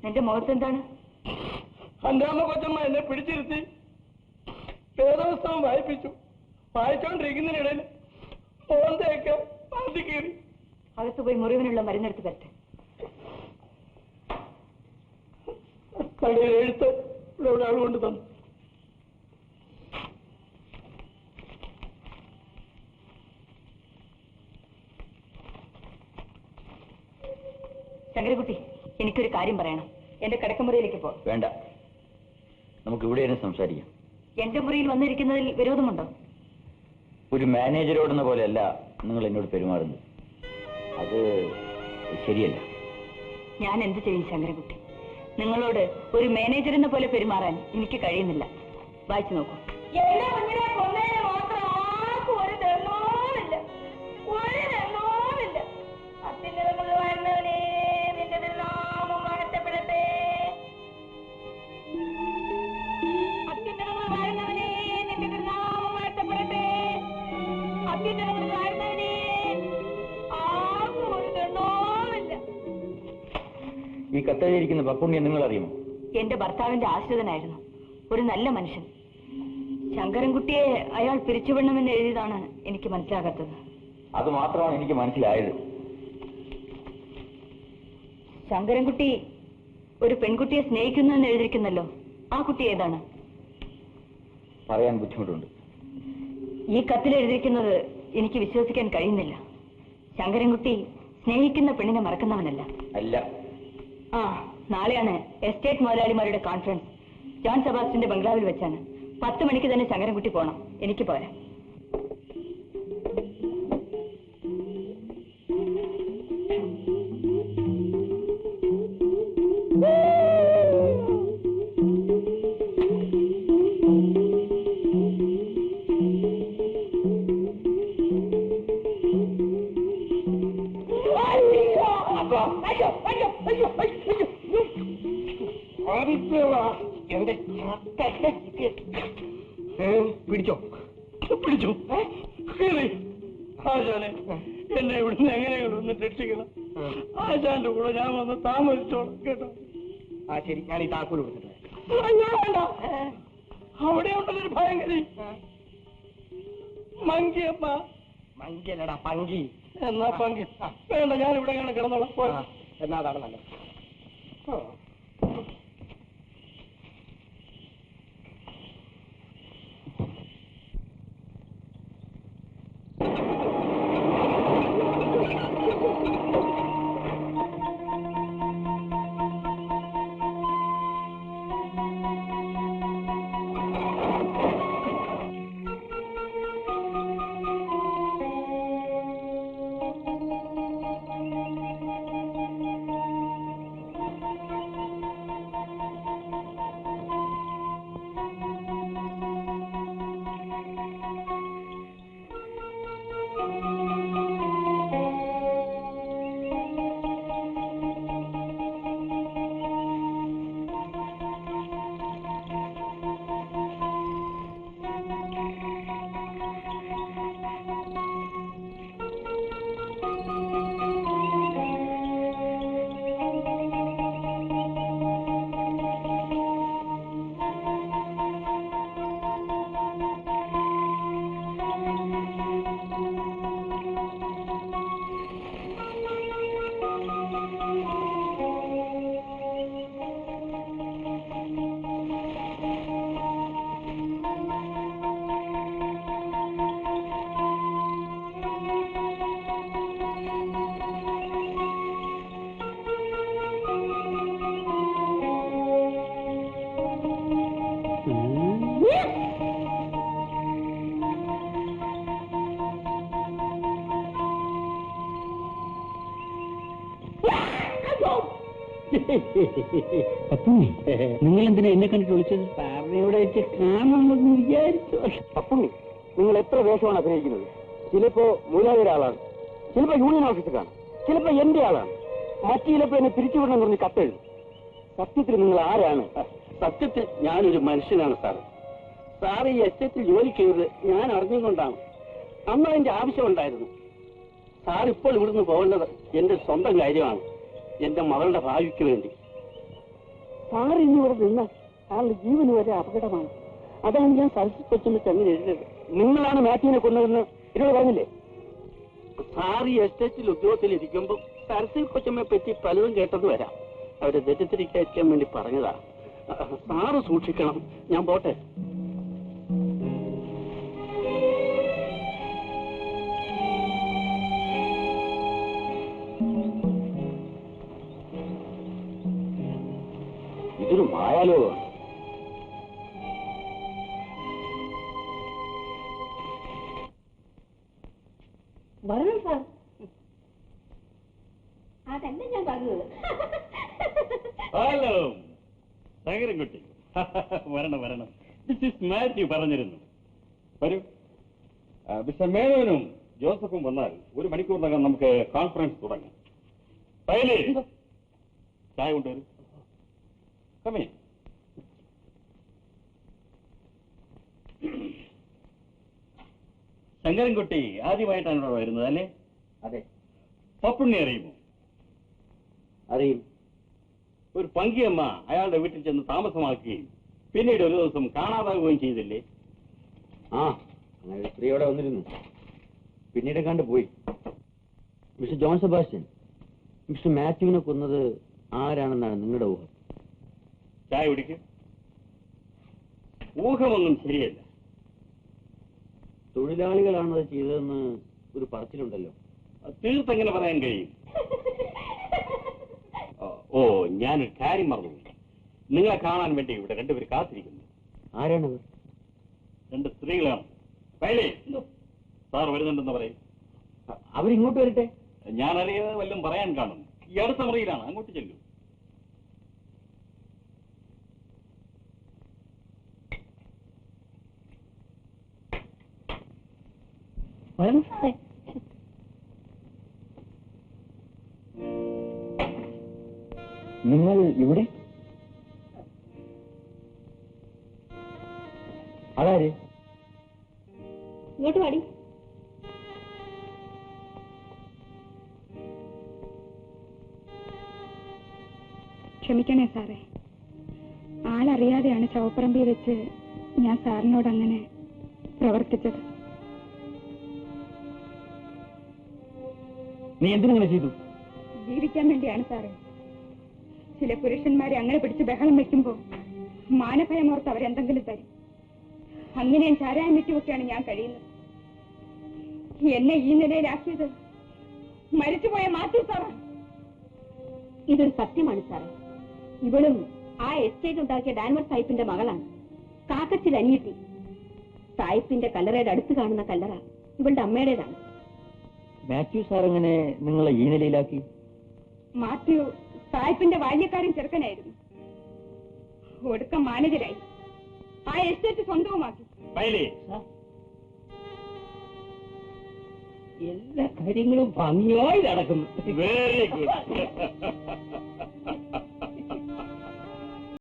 നിന്റെ മുഖത്ത് എന്താണ്? എന്റെ അമ്മ കൊച്ചമ്മ എന്നെ പിടിച്ചിരുത്തി വേദപുസ്തകം വായിപ്പിച്ചു. വായിച്ചോണ്ടിരിക്കുന്നതിനിടയിൽ മോന്തയൊക്കെ പാതി കീറി. അകത്ത് പോയി മുറിവിനുള്ള മരുന്നെടുത്ത് തരട്ടെ. കടയിൽ എഴുത്ത് ഇവിടെ ഒരാൾ കൊണ്ട് തന്നു. ശങ്കരകുട്ടി, എനിക്കൊരു കാര്യം പറയണം. എന്റെ കിടക്കമുറിയിലേക്ക് പോ. വേണ്ട, നമുക്ക് ഇവിടെ സംസാരിക്കാം. എന്റെ മുറിയിൽ വന്നിരിക്കുന്നതിൽ വിരോധമുണ്ടോ? ഒരു മാനേജരോടെന്ന പോലെയല്ല നിങ്ങൾ എന്നോട് പെരുമാറുന്നത്. അത് ശരിയല്ല. ഞാൻ എന്ത് ചെയ്യും ശങ്കരകുട്ടി? നിങ്ങളോട് ഒരു മാനേജറിനെ പോലെ പെരുമാറാൻ എനിക്ക് കഴിയുന്നില്ല. വായിച്ചു നോക്കൂ. ഈ കത്തെഴുതിയിരിക്കുന്ന പപ്പുണ്ണിയെ നിങ്ങൾ അറിയുമോ? എന്റെ ഭർത്താവിന്റെ ആശ്രിതനായിരുന്നു, ഒരു നല്ല മനുഷ്യൻ. ശങ്കരൻകുട്ടിയെ അയാൾ പിരിച്ചുവിടണമെന്ന് എഴുതിയതാണ് എനിക്ക് മനസ്സിലാകാത്തത്. അത് മാത്രമാണ് എനിക്ക് മനസ്സിലായത്. ശങ്കരൻകുട്ടി ഒരു പെൺകുട്ടിയെ സ്നേഹിക്കുന്നു എന്ന് എഴുതിയിരിക്കുന്നല്ലോ, ആ കുട്ടി ഏതാണ്? പറയാൻ ബുദ്ധിമുട്ടുണ്ട്. ഈ കത്തിൽ എഴുതിയിരിക്കുന്നത് എനിക്ക് വിശ്വസിക്കാൻ കഴിയുന്നില്ല. ശങ്കരൻകുട്ടി സ്നേഹിക്കുന്ന പെണ്ണിനെ മറക്കുന്നവനല്ല. അല്ല. നാളെയാണ് എസ്റ്റേറ്റ് മുതലാളിമാരുടെ കോൺഫറൻസ്. ജോൺ സെബാസ്റ്റ്യന്റെ ബംഗ്ലാവിൽ വെച്ചാണ്. 10 മണിക്ക് തന്നെ ശങ്കരൻകുട്ടി പോണം. എനിക്ക് പോരാ. പിടിച്ചോ പിടിച്ചോ. ആശാനെ, എന്നെ ഇവിടുന്ന് എങ്ങനെയെങ്കിലും ഒന്ന് രക്ഷിക്കണം. ആശാന്റെ കൂടെ ഞാൻ വന്ന് താമസിച്ചോളാം കേട്ടോ. ശരി, ഞാൻ ഈ താക്കോൽ കൊടുത്തിട്ട് വേണ്ട. അവിടെ ഉണ്ടല്ലൊരു ഭയങ്കരി മങ്കിയമ്മ. മങ്കിയല്ലടാ, പങ്കി. എന്നാ പങ്കി വേണ്ട, ഞാൻ ഇവിടെ എങ്ങനെ കിടന്നോളാം. എന്നാ അതാണ് നല്ലത്. പപ്പുണ്ണി, നിങ്ങൾ എന്തിനാ എന്നെ കണ്ടിട്ട് വിളിച്ചത്? സാറിനെ ഇവിടെ വെച്ച് കാണണമെന്ന് വിചാരിച്ചു. പപ്പുണ്ണി, നിങ്ങൾ എത്ര വേഷമാണ് അഭിനയിക്കുന്നത്? ചിലപ്പോ മൂലാളിയുടെ ആളാണ്, ചിലപ്പോ യൂണിയൻ ഓഫീസറാണ്, ചിലപ്പോ എന്റെ ആളാണ്, മറ്റു ചിലപ്പോ എന്നെ പിരിച്ചുവിടണമെന്ന് പറഞ്ഞ് കത്തെഴുതും. സത്യത്തിൽ നിങ്ങൾ ആരാണ്? സത്യത്തിൽ ഞാനൊരു മനുഷ്യനാണ് സാറ്. സാറ് ഈ എസ്റ്റേറ്റിൽ ജോലി ചെയ്തത് ഞാൻ അറിഞ്ഞുകൊണ്ടാണ്. അന്ന് അതിന്റെ ആവശ്യമുണ്ടായിരുന്നു. സാർ ഇപ്പോൾ ഇവിടുന്ന് പോകേണ്ടത് എന്റെ സ്വന്തം കാര്യമാണ്, എന്റെ മകളുടെ ഭാവിക്ക് വേണ്ടി. സാർ ഇനി ഇവിടെ നിന്നാൽ ആളുടെ ജീവന് വരെ അപകടമാണ്. അതാണ് ഞാൻ സരസ്വതി കൊച്ചമ്മയ്ക്ക് അങ്ങനെ എഴുതിയത്. നിങ്ങളാണ് മാത്യുവിനെ കൊന്നതെന്ന് എന്നോട് പറഞ്ഞില്ലേ? സാർ ഈ എസ്റ്റേറ്റിൽ ഉദ്യോഗത്തിൽ ഇരിക്കുമ്പോൾ സരസ്വതി കൊച്ചമ്മയെ പറ്റി പലതും കേട്ടത് വരാം. അവരെ തെറ്റിദ്ധരിക്കാൻ വേണ്ടി പറഞ്ഞതാ. സാറ് സൂക്ഷിക്കണം. ഞാൻ പോട്ടെ. ഇതൊരു മായാലോകമാണ്. വരണം സാർ. അതല്ല ഞാൻ പറഞ്ഞത്. ഹലോ ശങ്കരൻകുട്ടി, വരണം വരണം. ദിസ് ഈസ് മാത്യു പറഞ്ഞിരുന്നു. വരൂ. മിസ്റ്റർ മേനോനും ജോസഫും വന്നാൽ 1 മണിക്കൂറിനകം നമുക്ക് കോൺഫറൻസ് തുടങ്ങാം. ചായ കൊണ്ടുവരും. കമേ. ശങ്കരൻകുട്ടി ആദ്യമായിട്ടാണ് ഇവിടെ വരുന്നത് അല്ലേ? അതെ. പപ്പുണ്ണി അറിയുമോ? അറിയും. ഒരു പങ്കിയമ്മ അയാളുടെ വീട്ടിൽ ചെന്ന് താമസമാക്കുകയും പിന്നീട് ഒരു ദിവസം കാണാതാവുകയും ചെയ്തില്ലേ? ആ, അങ്ങനെ സ്ത്രീയോടെ വന്നിരുന്നു. പിന്നീട് കണ്ടു പോയി. മിസ്റ്റർ ജോൺ സെബാസ്റ്റ്യൻ, മിസ്റ്റർ മാത്യുവിനെ കൊന്നത് ആരാണെന്നാണ് നിങ്ങളുടെ ഊഹം? ചായ കുടിക്കും. ഊഹമൊന്നും ശരിയല്ല. തൊഴിലാളികളാണത് ചെയ്തതെന്ന് ഒരു പറച്ചിലുണ്ടല്ലോ. തീർത്തെങ്ങനെ പറയാൻ കഴിയും? ഓ, ഞാനൊരു കാര്യം മറന്നു. നിങ്ങളെ കാണാൻ വേണ്ടി ഇവിടെ 2 പേര് കാത്തിരിക്കുന്നു. ആരാണവർ? 2 സ്ത്രീകളാണ്. സാർ വരുന്നുണ്ടെന്ന് പറയും. അവരിങ്ങോട്ട് വരട്ടെ. ഞാനറിയാതെ വല്ലതും പറയാൻ കാണും. ഈ അടുത്ത മുറിയിലാണ്, അങ്ങോട്ട് ചെല്ലൂ. നിങ്ങൾ ഇവിടെ? അതാര്? ഇങ്ങോട്ട് പാടി. ക്ഷമിക്കണേ സാറേ, ആളറിയാതെയാണ് ചവപ്പറമ്പിൽ വെച്ച് ഞാൻ സാറിനോട് അങ്ങനെ പ്രവർത്തിച്ചത്. നീ എന്തിനങ്ങനെ ചെയ്തു? ജീവിക്കാൻ വേണ്ടിയാണ് സാറേ. ചില പുരുഷന്മാരെ അങ്ങനെ പിടിച്ച് ബഹളം വെക്കുമ്പോ മാനഭയമോർത്ത് അവരെന്തെങ്കിലും തരും. അങ്ങനെയും ചാരായം വിറ്റുമൊക്കെയാണ് ഞാൻ കഴിയുന്നത്. എന്നെ ഈ നിലയിലാക്കിയത് മരിച്ചുപോയ മാത്യു സാറാണ്. ഇതൊരു സത്യമാണ് സാറേ. ഇവളും ആ എസ്റ്റേറ്റ് ഉണ്ടാക്കിയ ഡാൻവർ സാഹിബിന്റെ മകളാണ്. കാക്കച്ചിൽ അനിയത്തി. സാഹിബിന്റെ കല്ലറയുടെ അടുത്ത് കാണുന്ന കല്ലറ ഇവളുടെ അമ്മയുടേതാണ്. മാത്യു സാർ എങ്ങനെ നിങ്ങളെ ഈ നിലയിലാക്കി? മാത്യു സാഹിബിന്റെ ബാല്യക്കാരൻ ചെറുക്കനായിരുന്നു. ഒടുക്കം മാനേജരായി. ആ എസ്റ്റേറ്റ് സ്വന്തവുമാക്കി. എല്ലാ കാര്യങ്ങളും ഭംഗിയായി നടക്കുന്നു. Very good.